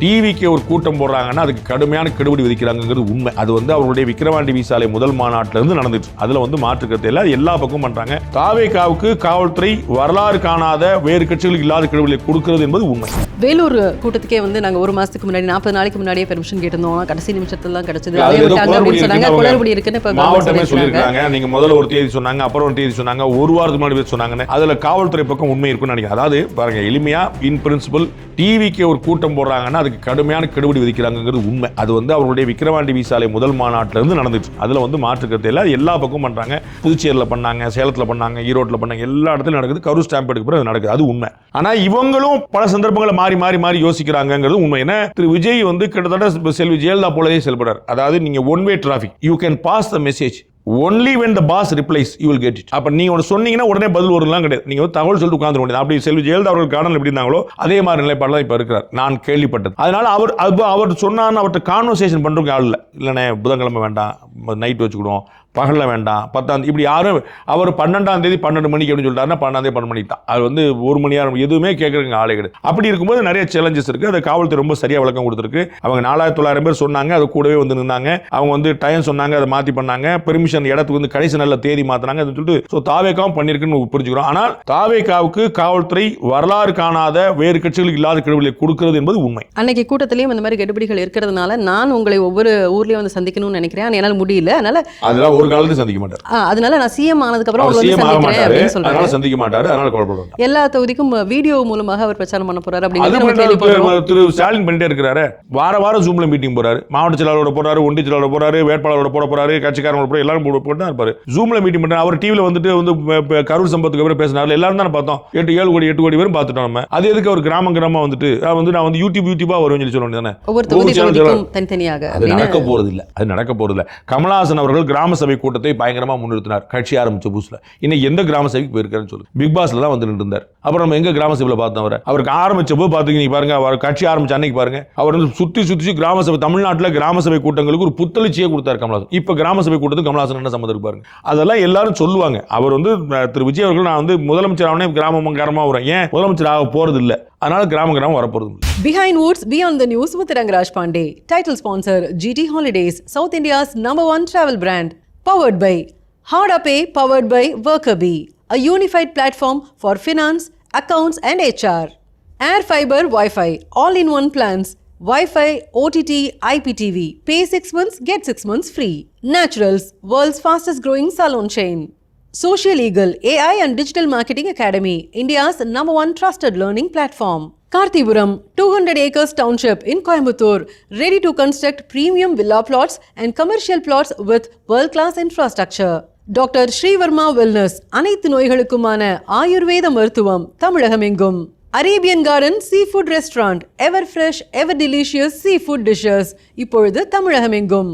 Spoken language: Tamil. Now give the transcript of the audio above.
டிவிக்கு ஒரு கூட்டம் போடுறாங்கன்னா அதுக்கு கடுமையான கெடுபிடி விதிக்கிறாங்கிறது உண்மை. அது வந்து அவருடைய விக்கிரவாண்டி விசாலை முதல் மாநாட்டில இருந்து நடந்துச்சு. அதுல வந்து மாற்றுக்கருத்து இல்லை, எல்லா பக்கமும் பண்றாங்க. தாவேகாவுக்கு காவல்துறை வரலாறு காணாத வேறு கட்சிகளுக்கு இல்லாத கெடுபிடியை கொடுக்கிறது என்பது உண்மை. வேலூர் கூட்டத்துக்கே வந்து நாங்க ஒரு மாசத்துக்கு முன்னாடி 40 நாளைக்கு முன்னாடியே பெர்மிஷன் கேட்டிருந்தோம். கடைசி நிமிஷத்துல தான் கிடைச்சது. குளறுபடி இருக்குன்னு மாவட்டமே சொல்லியிருக்காங்க. நீங்க முதல்ல ஒரு தேதி சொன்னாங்க, அப்புறம் ஒரு தேதி சொன்னாங்க, ஒரு வாரத்துக்கு முன்னாடி சொன்னாங்க. அதுல காவல்துறை பக்கம் உண்மை இருக்குன்னு நினைக்கிறேன். அதாவது பாருங்க, எளிமையா இன் பிரின்சிபல் டிவிக்கு ஒரு கூட்டம் போடுறாங்கன்னா அதுக்கு கடுமையான கெடுபிடி விதிக்கிறாங்கிறது உண்மை. அது வந்து அவருடைய விக்கிரவாண்டி விசாலை முதல் மாநாட்டில இருந்து நடந்துச்சு. அதுல வந்து மாற்றுக்கருத்து இல்லை, எல்லா பக்கமும் பண்றாங்க. புதுச்சேரியில பண்ணாங்க, சேலத்துல பண்ணாங்க, ஈரோட்டில் பண்ணாங்க, எல்லா இடத்துலையும் நடக்குது. கரூர் ஸ்டாம்ப் எடுக்க பிறகு நடக்குது. அது உண்மை. ஆனா இவங்களும் பல சந்தர்ப்பங்களை மாறி மாறி மாறி யோசிக்கிறாங்கிறது உண்மை. ஏன்னா திரு விஜய் வந்து கிட்டத்தட்ட செல்வி ஜெயலலிதா போலவே செயல்படுறார். அதாவது நீங்க one way traffic, you can pass the message only when the boss replies you will get it. அப்ப நீங்க ஒன்னு சொன்னீங்கன்னா உடனே பதில் வரும்லாம் கிடையாது. நீங்க தகவல் சொல்லிட்டு உட்கார்ந்து வேண்டியது. அப்படி செல்வி ஜெயலலிதா அவர்கள் காரணம் எப்படி இருந்தாங்களோ அதே மாதிரி நிலைப்பாடுலாம் இப்ப இருக்கிறார். நான் கேள்விப்பட்டது. அதனால அவர் சொன்னான்னு அவர்கிட்ட கான்வர்சேஷன் பண்றதுக்கு ஆள் இல்லை. இல்லைண்ணே புதன்கிழமை வேண்டாம், நைட் வச்சுக்கிடுவோம், பகலில் வேண்டாம், 10ஆம் இப்படி யாரும் அவர் 12ஆம் தேதி 12 மணிக்கு அப்படின்னு சொல்லிட்டாருன்னா 12ஆம் தேதி 12 மணிக்கு தான். அது வந்து 1 மணி நேரம் எதுவுமே கேட்குறதுக்கு ஆளே கிடையாது. அப்படி இருக்கும்போது நிறைய சேலஞ்சஸ் இருக்கு. அதை காவல்துறை ரொம்ப சரியா விளக்கம் கொடுத்துருக்கு. அவங்க 4900 பேர் சொன்னாங்க, அது கூடவே வந்து நின்னாங்க. அவங்க வந்து டைம் சொன்னாங்க, அதை மாற்றி பண்ணாங்க. பெர்மிஷன் இடத்துக்கு வந்து கடைசி நல்ல தேதி மாத்தினாங்க சொல்லிட்டு தாவேகாவும் பண்ணிருக்குன்னு புரிஞ்சுக்கிறோம். ஆனால் தாவேகாவுக்கு காவல்துறை வரலாறு காணாத வேறு கட்சிகளுக்கு இல்லாத கெடுபிடிகளை கொடுக்கிறது என்பது உண்மை. அன்னைக்கு கூட்டத்திலையும் இந்த மாதிரி கெடுபிடிகள் இருக்கிறதுனால நான் உங்களை ஒவ்வொரு ஊர்லயும் வந்து சந்திக்கணும்னு நினைக்கிறேன். என்னால் முடியல. அதனால ஒரு காலத்துல சந்திக்க மாட்டார். அதனால நான் சிஎம் ஆனதுக்கு அப்புறம் சந்திக்க மாட்டாரு. அதனால குழப்பம். எல்லா தொகுதிக்கும் வீடியோ மூலமாக அவர் பிரச்சாரம் பண்ண போறாரு. திரு ஸ்டாலின் பண்ணிட்டே இருக்கிறாரு. வாரம் ஜூம்ல மீட்டிங் போறாரு. மாவட்ட செயலாளரோட போறாரு, ஒன்றிய செயலாளரோட போறாரு, வேட்பாளரோட போறாரு, கட்சிக்காரங்களோட போறாரு, எல்லாரும் போட்டு இருப்பாரு. ஜூம்ல மீட்டிங் பண்றாரு. அவர் டிவில வந்துட்டு கரூர் சம்பவத்துக்கு அப்புறம் பேசினாரு. எல்லாரும் தானே பார்த்தோம். 7 கோடி பேரும் பார்த்துட்டோம். நம்ம அது எதுக்கு அவர் கிராமமா வந்துட்டு நான் வந்து யூடியூபா வருவேன் சொல்ல வேண்டியதானே. அது நடக்க போறது இல்ல. கமலஹாசன் அவர்கள் கிராம சபை கூட்டத்தை பயங்கரமா முன்னிறுத்தினார். கட்சி ஆரம்பிச்ச புதுசுல இன்னும் எந்த கிராம சபைக்கு போயிருக்காருன்னு சொல்லு. பிக் பாஸ்ல தான் வந்து இருந்தார். அப்புறம் நம்ம எங்க கிராம சபையில பார்த்தோம். அவருக்கு ஆரம்பிச்ச போது பாத்தீங்க பாருங்க, அவர் கட்சி ஆரம்பிச்ச அன்னைக்கு பாருங்க, அவர் வந்து சுத்தி கிராம சபை, தமிழ்நாட்டில் கிராம சபை கூட்டங்களுக்கு ஒரு புத்தளிச்சியே கொடுத்தார் கமலஹாசன். இப்ப கிராம சபை கூட்டத்துக்கு கமலஹாசன் என்ன சம்பந்தம் பாருங்க. அதெல்லாம் எல்லாரும் சொல்லுவாங்க. அவர் வந்து திரு விஜய் அவர்கள் நான் வந்து முதலமைச்சர் ஆனே கிராமமா வரும், ஏன் முதலமைச்சர் ஆக போறது இல்ல, அதனால கிராமம் வரப்போறது. Behind Woods Beyond the News with Rangaraj Pandey. Title sponsor GT Holidays, South India's #1 travel brand. Powered by Hardapay, powered by Workerbee, a unified platform for finance, accounts and HR. Air Fiber Wi-Fi, all-in-one plans. Wi-Fi, OTT, IPTV. Pay 6 months, get 6 months free. Naturals, world's fastest growing salon chain. Social Eagle, AI and Digital Marketing Academy, India's #1 trusted learning platform. Karthipuram, 200 acres township in Coimbatore, ready to construct premium villa plots and commercial plots with world-class infrastructure. Dr. Srivarma Wellness, அனைத்து நோய்களுக்குமான ஆயுர்வேத மருத்துவம் தமிழகமெங்கும். Arabian Garden Seafood Restaurant, ever fresh, ever delicious seafood dishes, இப்பொழுது தமிழகமெங்கும்.